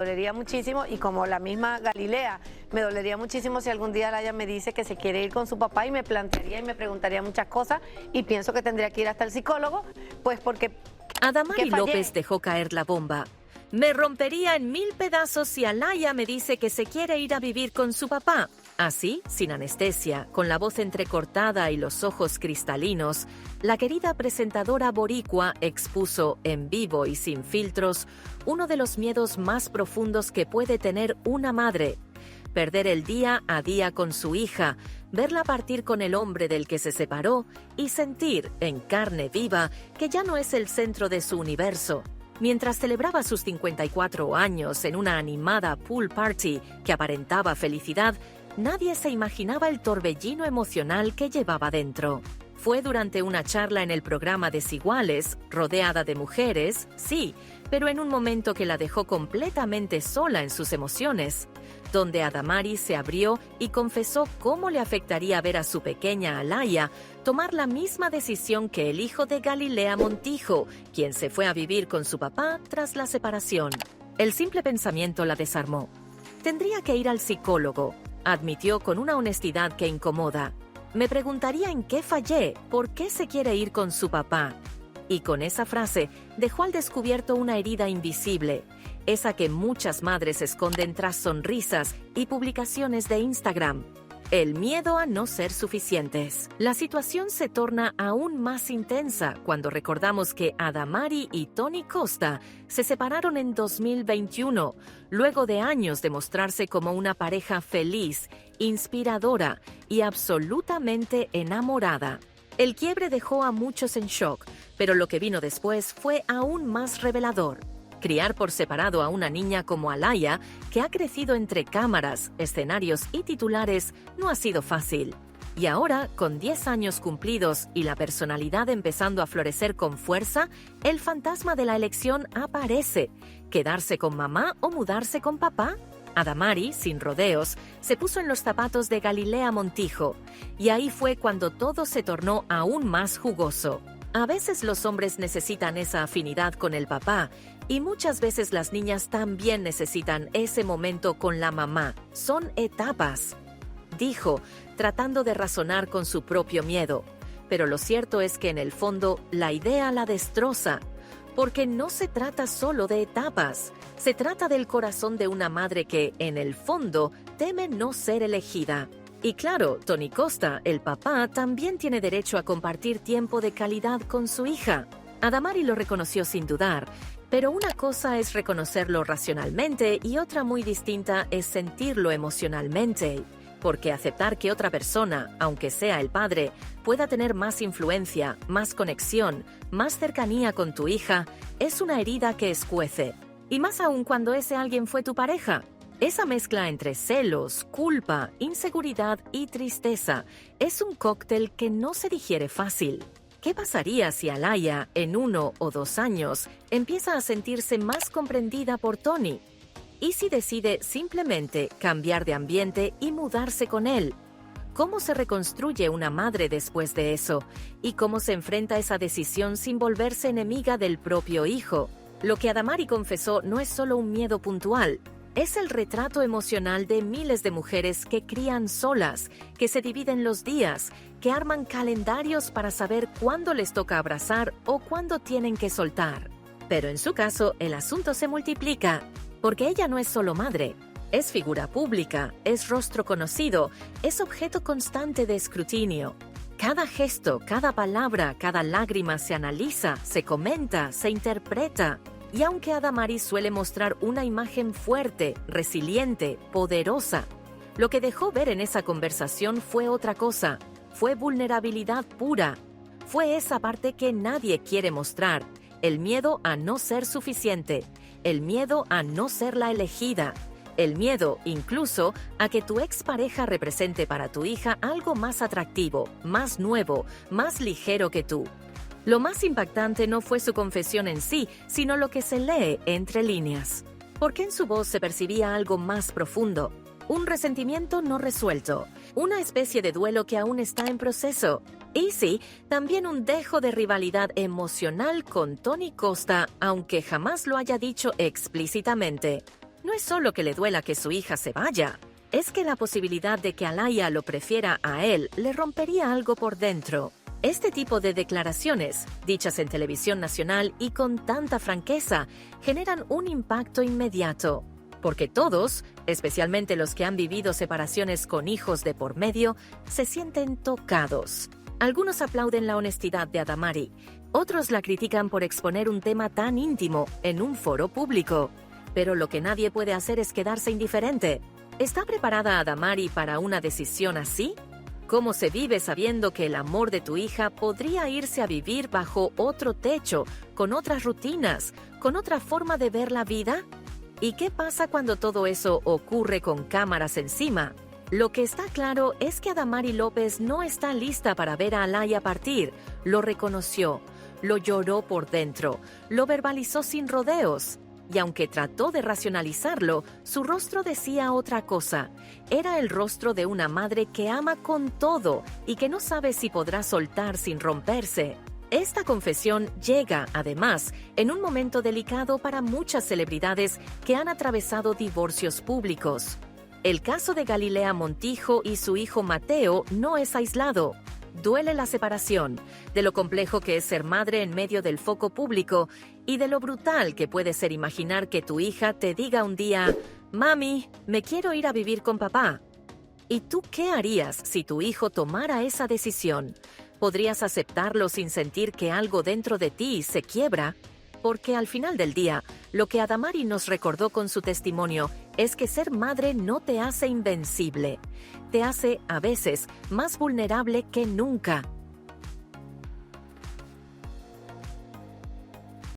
dolería muchísimo, y como la misma Galilea, me dolería muchísimo si algún día Alaya me dice que se quiere ir con su papá, y me plantearía y me preguntaría muchas cosas, y pienso que tendría que ir hasta el psicólogo, pues porque... Adamari López dejó caer la bomba. Me rompería en 1000 pedazos si Alaya me dice que se quiere ir a vivir con su papá. Así, sin anestesia, con la voz entrecortada y los ojos cristalinos, la querida presentadora boricua expuso en vivo y sin filtros uno de los miedos más profundos que puede tener una madre: perder el día a día con su hija, verla partir con el hombre del que se separó y sentir en carne viva que ya no es el centro de su universo. Mientras celebraba sus 54 años en una animada pool party que aparentaba felicidad, nadie se imaginaba el torbellino emocional que llevaba dentro. Fue durante una charla en el programa Desiguales, rodeada de mujeres, sí, pero en un momento que la dejó completamente sola en sus emociones, donde Adamari se abrió y confesó cómo le afectaría ver a su pequeña Alaya tomar la misma decisión que el hijo de Galilea Montijo, quien se fue a vivir con su papá tras la separación. El simple pensamiento la desarmó. Tendría que ir al psicólogo, admitió con una honestidad que incomoda. Me preguntaría en qué fallé, por qué se quiere ir con su papá. Y con esa frase dejó al descubierto una herida invisible, esa que muchas madres esconden tras sonrisas y publicaciones de Instagram: el miedo a no ser suficientes. La situación se torna aún más intensa cuando recordamos que Adamari y Tony Costa se separaron en 2021, luego de años de mostrarse como una pareja feliz, inspiradora y absolutamente enamorada. El quiebre dejó a muchos en shock, pero lo que vino después fue aún más revelador. Criar por separado a una niña como Alaya, que ha crecido entre cámaras, escenarios y titulares, no ha sido fácil. Y ahora, con 10 años cumplidos y la personalidad empezando a florecer con fuerza, el fantasma de la elección aparece: ¿quedarse con mamá o mudarse con papá? Adamari, sin rodeos, se puso en los zapatos de Galilea Montijo, y ahí fue cuando todo se tornó aún más jugoso. A veces los hombres necesitan esa afinidad con el papá, y muchas veces las niñas también necesitan ese momento con la mamá. Son etapas, dijo, tratando de razonar con su propio miedo. Pero lo cierto es que en el fondo la idea la destroza, porque no se trata solo de etapas, se trata del corazón de una madre que, en el fondo, teme no ser elegida. Y claro, Tony Costa, el papá, también tiene derecho a compartir tiempo de calidad con su hija. Adamari lo reconoció sin dudar, pero una cosa es reconocerlo racionalmente y otra muy distinta es sentirlo emocionalmente. Porque aceptar que otra persona, aunque sea el padre, pueda tener más influencia, más conexión, más cercanía con tu hija, es una herida que escuece. Y más aún cuando ese alguien fue tu pareja. Esa mezcla entre celos, culpa, inseguridad y tristeza es un cóctel que no se digiere fácil. ¿Qué pasaría si Alaya, en 1 o 2 años, empieza a sentirse más comprendida por Tony? ¿Y si decide simplemente cambiar de ambiente y mudarse con él? ¿Cómo se reconstruye una madre después de eso? ¿Y cómo se enfrenta esa decisión sin volverse enemiga del propio hijo? Lo que Adamari confesó no es solo un miedo puntual. Es el retrato emocional de miles de mujeres que crían solas, que se dividen los días, que arman calendarios para saber cuándo les toca abrazar o cuándo tienen que soltar. Pero en su caso, el asunto se multiplica, porque ella no es solo madre, es figura pública, es rostro conocido, es objeto constante de escrutinio. Cada gesto, cada palabra, cada lágrima se analiza, se comenta, se interpreta. Y aunque Adamari suele mostrar una imagen fuerte, resiliente, poderosa, lo que dejó ver en esa conversación fue otra cosa, fue vulnerabilidad pura. Fue esa parte que nadie quiere mostrar, el miedo a no ser suficiente, el miedo a no ser la elegida, el miedo incluso a que tu expareja represente para tu hija algo más atractivo, más nuevo, más ligero que tú. Lo más impactante no fue su confesión en sí, sino lo que se lee entre líneas. Porque en su voz se percibía algo más profundo, un resentimiento no resuelto, una especie de duelo que aún está en proceso. Y sí, también un dejo de rivalidad emocional con Tony Costa, aunque jamás lo haya dicho explícitamente. No es solo que le duela que su hija se vaya, es que la posibilidad de que Alaya lo prefiera a él le rompería algo por dentro. Este tipo de declaraciones, dichas en televisión nacional y con tanta franqueza, generan un impacto inmediato. Porque todos, especialmente los que han vivido separaciones con hijos de por medio, se sienten tocados. Algunos aplauden la honestidad de Adamari, otros la critican por exponer un tema tan íntimo en un foro público. Pero lo que nadie puede hacer es quedarse indiferente. ¿Está preparada Adamari para una decisión así? ¿Cómo se vive sabiendo que el amor de tu hija podría irse a vivir bajo otro techo, con otras rutinas, con otra forma de ver la vida? ¿Y qué pasa cuando todo eso ocurre con cámaras encima? Lo que está claro es que Adamari López no está lista para ver a Alaya partir. Lo reconoció, lo lloró por dentro, lo verbalizó sin rodeos. Y aunque trató de racionalizarlo, su rostro decía otra cosa. Era el rostro de una madre que ama con todo y que no sabe si podrá soltar sin romperse. Esta confesión llega, además, en un momento delicado para muchas celebridades que han atravesado divorcios públicos. El caso de Galilea Montijo y su hijo Mateo no es aislado. Duele la separación, de lo complejo que es ser madre en medio del foco público y de lo brutal que puede ser imaginar que tu hija te diga un día: «Mami, me quiero ir a vivir con papá». ¿Y tú qué harías si tu hijo tomara esa decisión? ¿Podrías aceptarlo sin sentir que algo dentro de ti se quiebra? Porque al final del día, lo que Adamari nos recordó con su testimonio es que ser madre no te hace invencible. Te hace, a veces, más vulnerable que nunca.